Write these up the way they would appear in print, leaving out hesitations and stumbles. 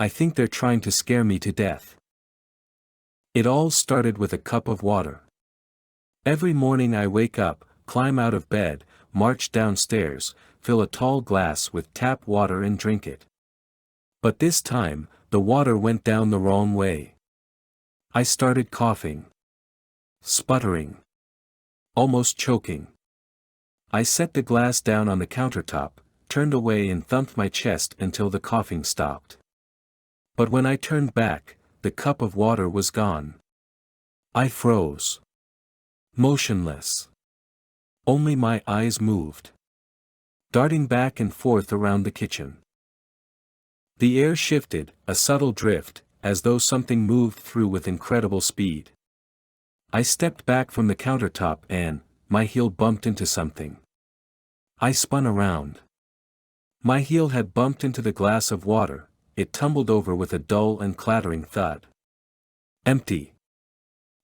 I think they're trying to scare me to death. It all started with a cup of water. Every morning I wake up, climb out of bed, march downstairs, fill a tall glass with tap water and drink it. But this time, the water went down the wrong way. I started coughing, sputtering, almost choking. I set the glass down on the countertop, turned away and thumped my chest until the coughing stopped. But when I turned back, the cup of water was gone. I froze. Motionless. Only my eyes moved, darting back and forth around the kitchen. The air shifted, a subtle drift, as though something moved through with incredible speed. I stepped back from the countertop and, my heel bumped into something. I spun around. My heel had bumped into the glass of water, it tumbled over with a dull and clattering thud. Empty.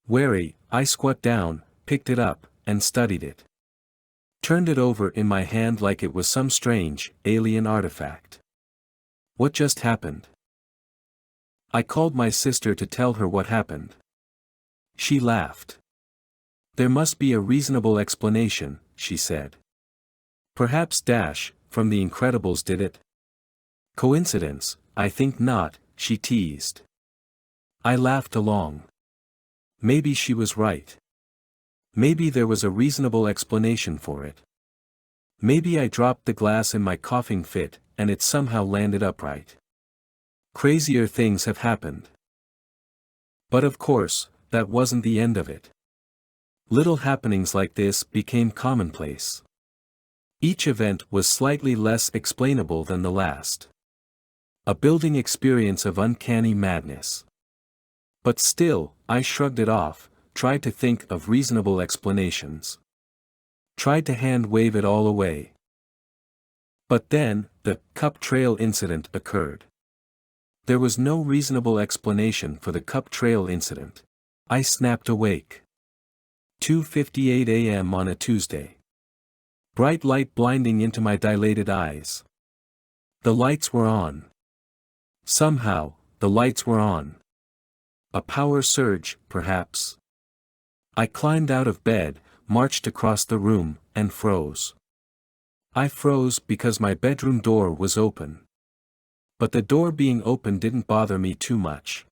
Wary, I squat down, picked it up, and studied it. Turned it over in my hand like it was some strange, alien artifact. What just happened? I called my sister to tell her what happened. She laughed. There must be a reasonable explanation, she said. Perhaps Dash, from The Incredibles did it. Coincidence? I think not, she teased. I laughed along. Maybe she was right. Maybe there was a reasonable explanation for it. Maybe I dropped the glass in my coughing fit, and it somehow landed upright. Crazier things have happened. But of course, that wasn't the end of it. Little happenings like this became commonplace. Each event was slightly less explainable than the last. A building experience of uncanny madness. But still, I shrugged it off, tried to think of reasonable explanations. Tried to hand-wave it all away. But then, the cup trail incident occurred. There was no reasonable explanation for the cup trail incident. I snapped awake. 2:58 a.m. on a Tuesday. Bright light blinding into my dilated eyes. The lights were on. Somehow, the lights were on. A power surge, perhaps. I climbed out of bed, marched across the room, and froze. I froze because my bedroom door was open. But the door being open didn't bother me too much.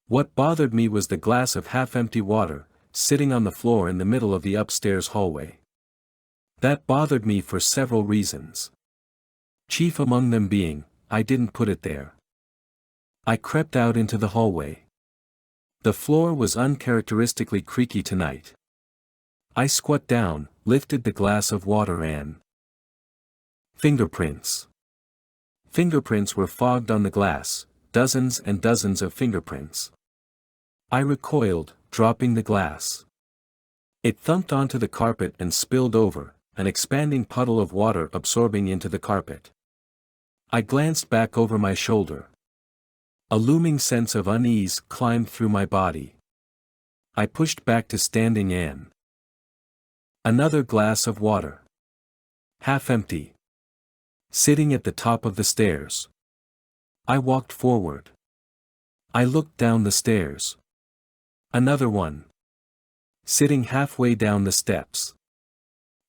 What bothered me was the glass of half-empty water, sitting on the floor in the middle of the upstairs hallway. That bothered me for several reasons. Chief among them being, I didn't put it there. I crept out into the hallway. The floor was uncharacteristically creaky tonight. I squat down, lifted the glass of water and... Fingerprints. Fingerprints were fogged on the glass, dozens and dozens of fingerprints. I recoiled, dropping the glass. It thumped onto the carpet and spilled over, an expanding puddle of water absorbing into the carpet. I glanced back over my shoulder. A looming sense of unease climbed through my body. I pushed back to standing and... Another glass of water. Half empty. Sitting at the top of the stairs. I walked forward. I looked down the stairs. Another one. Sitting halfway down the steps.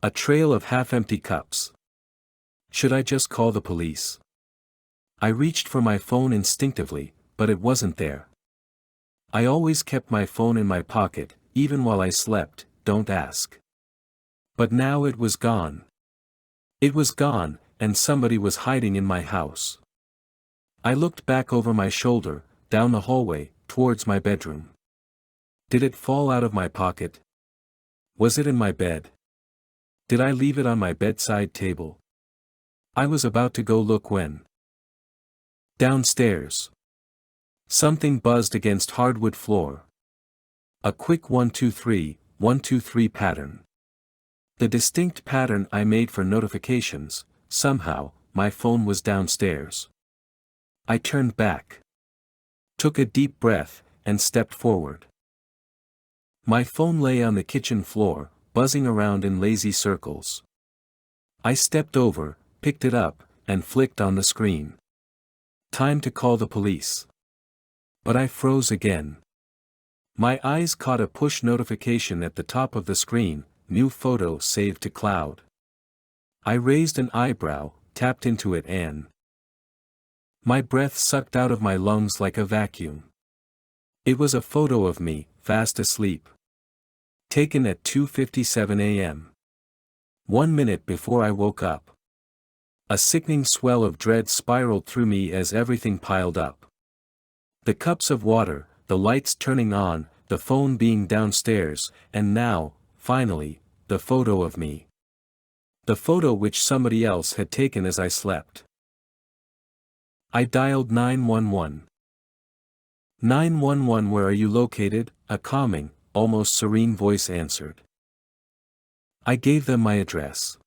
A trail of half-empty cups. Should I just call the police? I reached for my phone instinctively, but it wasn't there. I always kept my phone in my pocket, even while I slept, don't ask. But now it was gone. It was gone, and somebody was hiding in my house. I looked back over my shoulder, down the hallway, towards my bedroom. Did it fall out of my pocket? Was it in my bed? Did I leave it on my bedside table? I was about to go look when... Downstairs. Something buzzed against hardwood floor. A quick 1-2-3, 1-2-3 pattern. The distinct pattern I made for notifications. Somehow, my phone was downstairs. I turned back. Took a deep breath, and stepped forward. My phone lay on the kitchen floor, buzzing around in lazy circles. I stepped over, picked it up, and flicked on the screen. Time to call the police. But I froze again. My eyes caught a push notification at the top of the screen, new photo saved to cloud. I raised an eyebrow, tapped into it and my breath sucked out of my lungs like a vacuum. It was a photo of me, fast asleep. Taken at 2:57 a.m. 1 minute before I woke up. A sickening swell of dread spiraled through me as everything piled up. The cups of water, the lights turning on, the phone being downstairs, and now, finally, the photo of me. The photo which somebody else had taken as I slept. I dialed 911. 911, where are you located? A calming, almost serene voice answered. I gave them my address.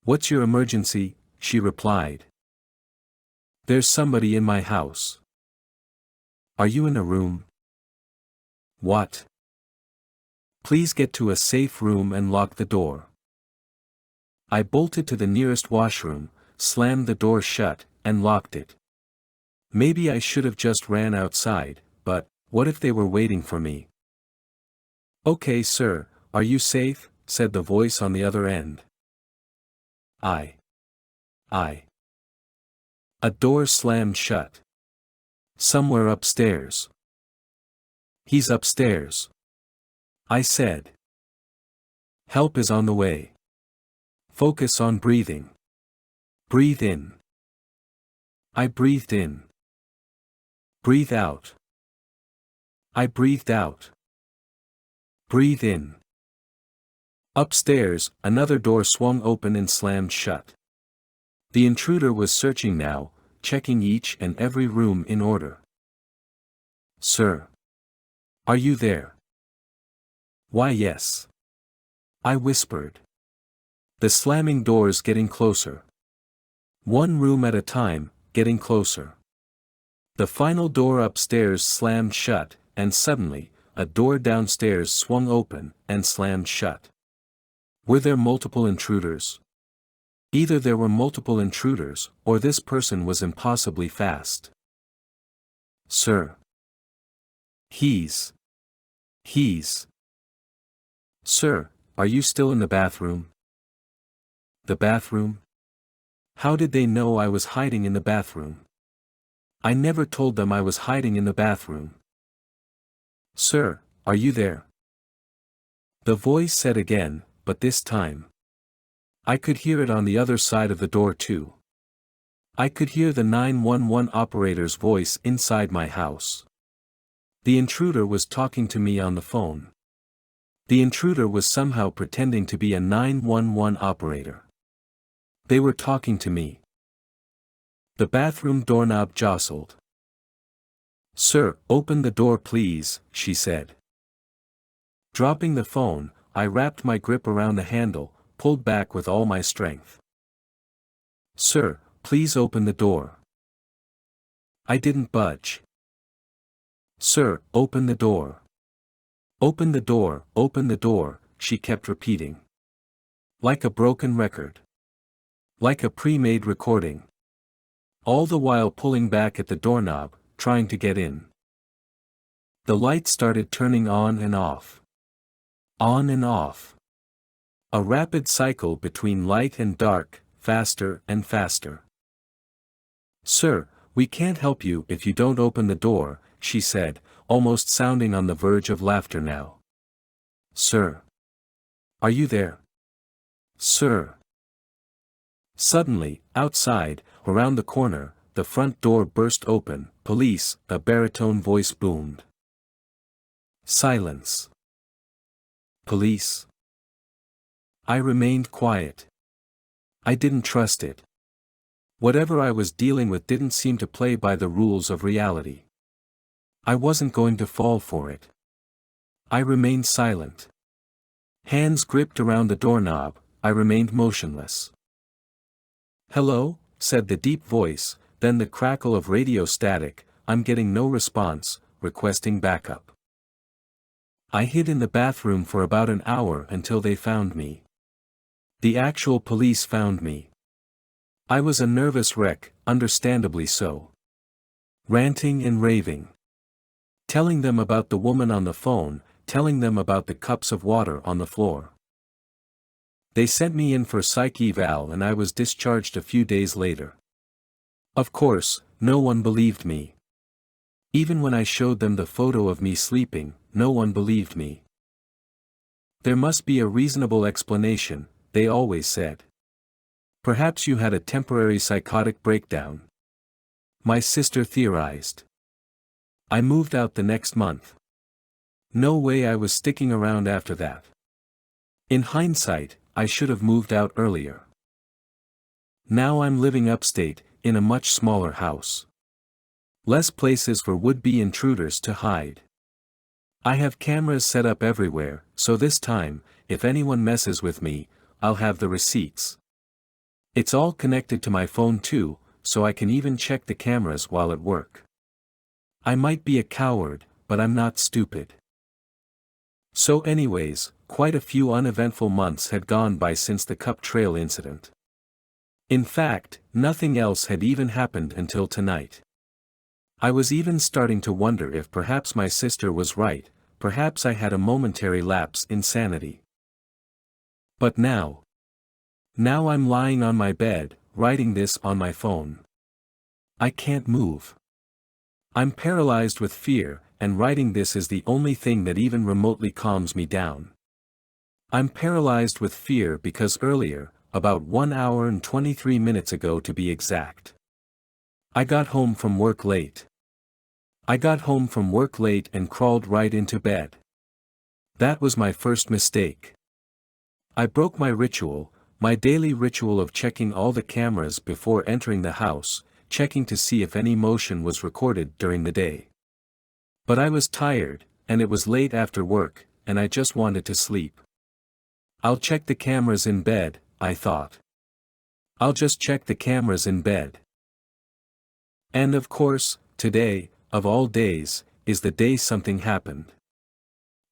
What's your emergency? She replied. There's somebody in my house. Are you in a room? What? Please get to a safe room and lock the door. I bolted to the nearest washroom, slammed the door shut, and locked it. Maybe I should have just ran outside, but what if they were waiting for me? Okay, sir, are you safe? Said the voice on the other end. I. A door slammed shut. Somewhere upstairs. He's upstairs. I said. Help is on the way. Focus on breathing. Breathe in. I breathed in. Breathe out. I breathed out. Breathe in. Upstairs, another door swung open and slammed shut. The intruder was searching now, checking each and every room in order. Sir. Are you there? Why, yes. I whispered. The slamming doors getting closer. One room at a time, getting closer. The final door upstairs slammed shut, and suddenly, a door downstairs swung open and slammed shut. Were there multiple intruders? Either there were multiple intruders, or this person was impossibly fast. Sir. He's. Sir, are you still in the bathroom? The bathroom? How did they know I was hiding in the bathroom? I never told them I was hiding in the bathroom. Sir, are you there? The voice said again, but this time. I could hear it on the other side of the door too. I could hear the 911 operator's voice inside my house. The intruder was talking to me on the phone. The intruder was somehow pretending to be a 911 operator. They were talking to me. The bathroom doorknob jostled. Sir, open the door please, she said. Dropping the phone, I wrapped my grip around the handle, pulled back with all my strength. Sir, please open the door. I didn't budge. Sir, open the door. Open the door, she kept repeating. Like a broken record. Like a pre-made recording. All the while pulling back at the doorknob, trying to get in. The light started turning on and off. On and off. A rapid cycle between light and dark, faster and faster. Sir, we can't help you if you don't open the door, she said, almost sounding on the verge of laughter now. Sir. Are you there? Sir. Suddenly, outside, around the corner, the front door burst open. Police, a baritone voice boomed. Silence. Police. I remained quiet. I didn't trust it. Whatever I was dealing with didn't seem to play by the rules of reality. I wasn't going to fall for it. I remained silent. Hands gripped around the doorknob, I remained motionless. Hello? Said the deep voice, then the crackle of radio static. I'm getting no response, requesting backup. I hid in the bathroom for about an hour until they found me. The actual police found me. I was a nervous wreck, understandably so. Ranting and raving. Telling them about the woman on the phone, telling them about the cups of water on the floor. They sent me in for psych eval and I was discharged a few days later. Of course, no one believed me. Even when I showed them the photo of me sleeping, no one believed me. There must be a reasonable explanation, they always said. Perhaps you had a temporary psychotic breakdown. My sister theorized. I moved out the next month. No way I was sticking around after that. In hindsight, I should have moved out earlier. Now I'm living upstate, in a much smaller house. Less places for would-be intruders to hide. I have cameras set up everywhere, so this time, if anyone messes with me, I'll have the receipts. It's all connected to my phone too, so I can even check the cameras while at work. I might be a coward, but I'm not stupid. So anyways, quite a few uneventful months had gone by since the Cup Trail incident. In fact, nothing else had even happened until tonight. I was even starting to wonder if perhaps my sister was right, perhaps I had a momentary lapse in sanity. But now I'm lying on my bed, writing this on my phone. I can't move. I'm paralyzed with fear, and writing this is the only thing that even remotely calms me down. I'm paralyzed with fear because earlier, about 1 hour and 23 minutes ago to be exact, I got home from work late. And crawled right into bed. That was my first mistake. I broke my ritual, my daily ritual of checking all the cameras before entering the house, checking to see if any motion was recorded during the day. But I was tired, and it was late after work, and I just wanted to sleep. I'll check the cameras in bed, I thought. I'll just check the cameras in bed. And of course, today, of all days, is the day something happened.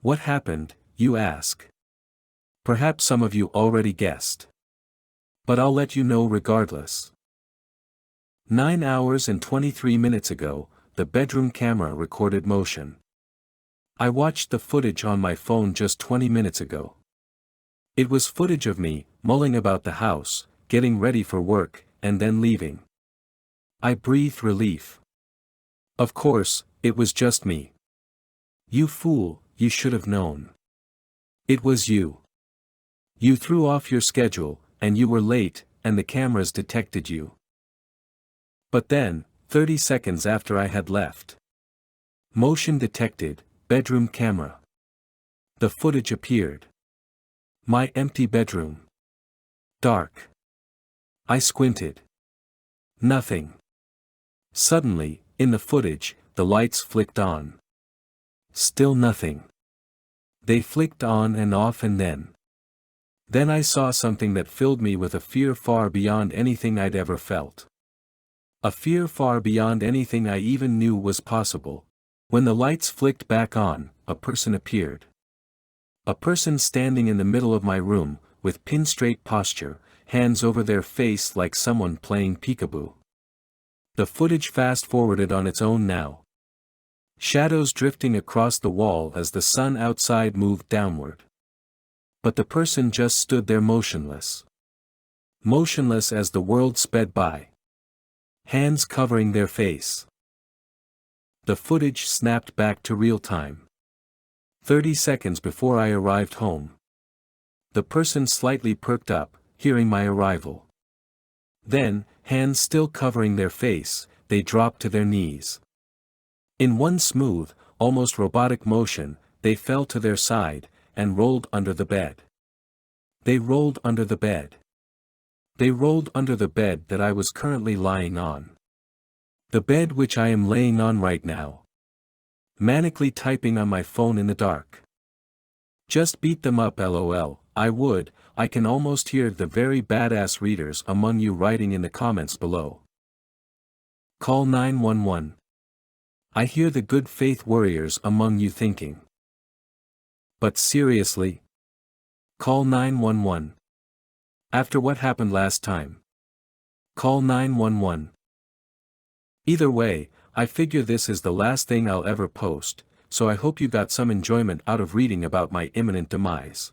What happened, you ask? Perhaps some of you already guessed. But I'll let you know regardless. 9 hours and 23 minutes ago, the bedroom camera recorded motion. I watched the footage on my phone just 20 minutes ago. It was footage of me, mulling about the house, getting ready for work, and then leaving. I breathed relief. Of course, it was just me. You fool, you should have known. It was you. You threw off your schedule, and you were late, and the cameras detected you. But then, 30 seconds after I had left. Motion detected, bedroom camera. The footage appeared. My empty bedroom. Dark. I squinted. Nothing. Suddenly, in the footage, the lights flicked on. Still nothing. They flicked on and off and then I saw something that filled me with a fear far beyond anything I'd ever felt. A fear far beyond anything I even knew was possible. When the lights flicked back on, a person appeared. A person standing in the middle of my room, with pin-straight posture, hands over their face like someone playing peekaboo. The footage fast-forwarded on its own now. Shadows drifting across the wall as the sun outside moved downward. But the person just stood there motionless. Motionless as the world sped by. Hands covering their face. The footage snapped back to real time. 30 seconds before I arrived home. The person slightly perked up, hearing my arrival. Then, hands still covering their face, they dropped to their knees. In one smooth, almost robotic motion, they fell to their side, and rolled under the bed. They rolled under the bed. They rolled under the bed that I was currently lying on. The bed which I am laying on right now. Manically typing on my phone in the dark. Just beat them up lol, I can almost hear the very badass readers among you writing in the comments below. Call 911. I hear the good faith warriors among you thinking. But seriously? Call 911. After what happened last time? Call 911. Either way, I figure this is the last thing I'll ever post, so I hope you got some enjoyment out of reading about my imminent demise.